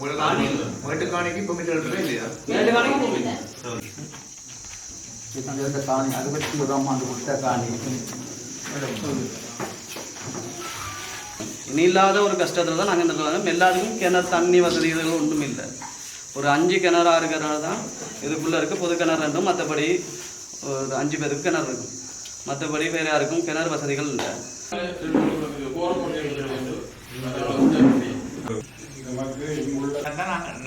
எடுத்தாங்க. மேட்டுக்காணிக்கு இப்போ மீட்டர் எடுத்துவே இல்லையா? மேட்டுக்காணிக்கு போகல. காணி 60 ஆண்டு கொடுத்த காணி இனி இல்லாத ஒரு கஷ்டத்தில் தான் நாங்கள் இந்த எல்லாருக்கும் கிணறு தண்ணி வசதி இதுகள் ஒன்றும் இல்லை. ஒரு 5 கிணறு 6 கிணறு தான் இதுக்குள்ளே இருக்குது. பொது கிணறு ரெண்டும், மற்றபடி ஒரு 5 பேருக்கு கிணறு இருக்கும். மற்றபடி வேறு யாருக்கும் கிணறு வசதிகள் இல்லை.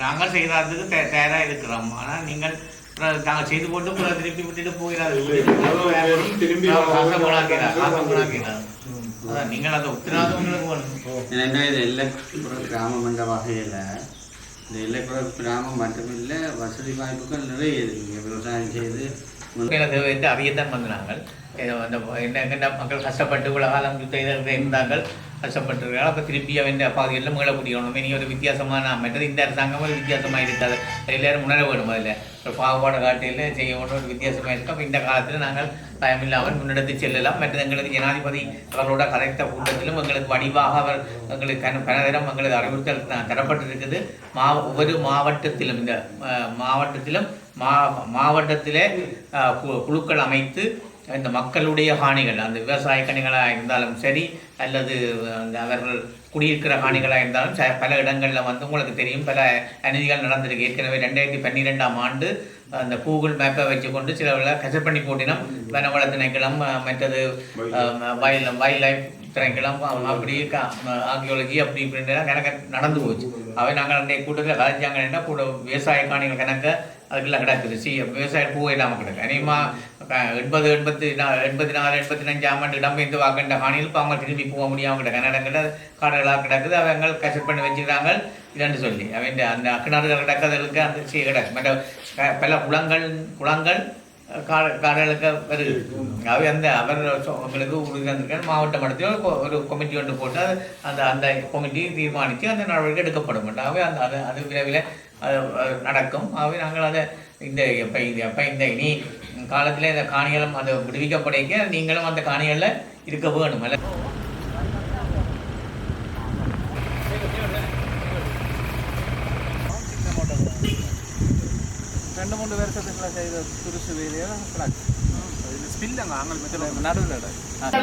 நாங்கள் செய்கிறதுக்கு தயாராக இருக்கிறோம். ஆனால் நீங்கள் நாங்கள் செய்து போட்டு திருப்பி விட்டுட்டு போகிறார்கள். நீங்கள் அதை உத்தரவாதம் உங்களுக்கு ஏன்னா இது எல்லைப்புற கிராமம் என்ற வகையில் இந்த எல்லைப்புற கிராமம் மட்டுமில்லை, வசதி வாய்ப்புகள் நிறைய இருக்குங்க. விவசாயம் செய்து அவையத்தான் வந்து நாங்கள் என்ன மக்கள் கஷ்டப்பட்டு உலக காலம் இருந்தார்கள், கஷ்டப்பட்டிருக்கிறார்கள். அப்போ திருப்பி அவன் பகுதிகளில் மீள முடியணும். இனி ஒரு வித்தியாசமான மற்றது இந்த அரசாங்கம் ஒரு வித்தியாசமாக இருக்காது. எல்லாரும் உணர வேணும். அதில் ஒரு பாகுபாடு காட்டியில் செய்ய வேணும், ஒரு வித்தியாசமாக இருக்கும். அப்போ இந்த காலத்தில் நாங்கள் பயமில்லாமல் முன்னெடுத்து செல்லலாம். மற்றது எங்களுக்கு ஜனாதிபதி அவர்களோட கலைத்த கூட்டத்திலும் எங்களுக்கு வடிவாக அவர் எங்களுக்கு பலதரம் எங்களுக்கு அறிவுறுத்தல் தரப்பட்டிருக்குது. ஒவ்வொரு மாவட்டத்திலும் இந்த மாவட்டத்திலே குழுக்கள் அமைத்து இந்த மக்களுடைய காணிகள், அந்த விவசாய காணிகளாக இருந்தாலும் சரி, அல்லது அவர்கள் குடியிருக்கிற காணிகளாக இருந்தாலும் பல இடங்களில் வந்து உங்களுக்கு தெரியும் பல அநீதிகள் நடந்திருக்கு. ஏற்கனவே 2012ஆம் ஆண்டு அந்த கூகுள் மேப்பை வச்சுக்கொண்டு சில கசர் பண்ணி போட்டினோம். வனவள திணைக்களம், மற்றது வைல்ட் லைஃப் திணைக்களம், அப்படி ஆர்கியோலஜி அப்படி இப்படின்லாம் கணக்கு நடந்து போச்சு. அவை நாங்கள் அன்றைய கூட்டத்தில் கலைச்சாங்கன்னா கூட விவசாய காணிகள் கணக்க அதுக்கெல்லாம் கிடக்குது. விவசாய பூவை இல்லாமல் கிடக்கு. அநேகமாக 84-85ஆம் ஆண்டு இடம்பெயர்ந்து வாக்கின்ற காணியில் இப்போ அவங்க திரும்பி போக முடியாமல் கிடக்கு. இடங்களில் காடுகளாக கிடக்குது. அவங்க கசர் பண்ணி வச்சுக்கிறாங்க இல்லைன்னு சொல்லி அவன் அந்த கிணறுகள் கிடக்கிறதுக்கு அந்த கிடக்கு. மற்ற பல குளங்கள் காடுகளுக்கு வருது. அவை அவர் அவங்களுக்கு உறுதி தந்திருக்காரு. மாவட்ட மட்டத்தில் ஒரு கமிட்டி ஒன்று போட்டு அந்த கமிட்டி தீர்மானித்து அந்த நடவடிக்கை எடுக்கப்படும். அவை அது விரைவில் நடக்கும். அவை நாங்கள் அதை இந்த இனி காலத்தில் இந்த காணிகளும் அதை விடுவிக்கப்படைக்க நீங்களும் அந்த காணிகளில் இருக்க வேணும். அல்ல 2-3 வருஷத்துக்குள்ள செய்த துருசு வேலையாக கிடக்கு. இது ஸ்பில்லுங்க ஆங்கள் மெத்தட் நடுவில் நடந்திருக்கு சார்.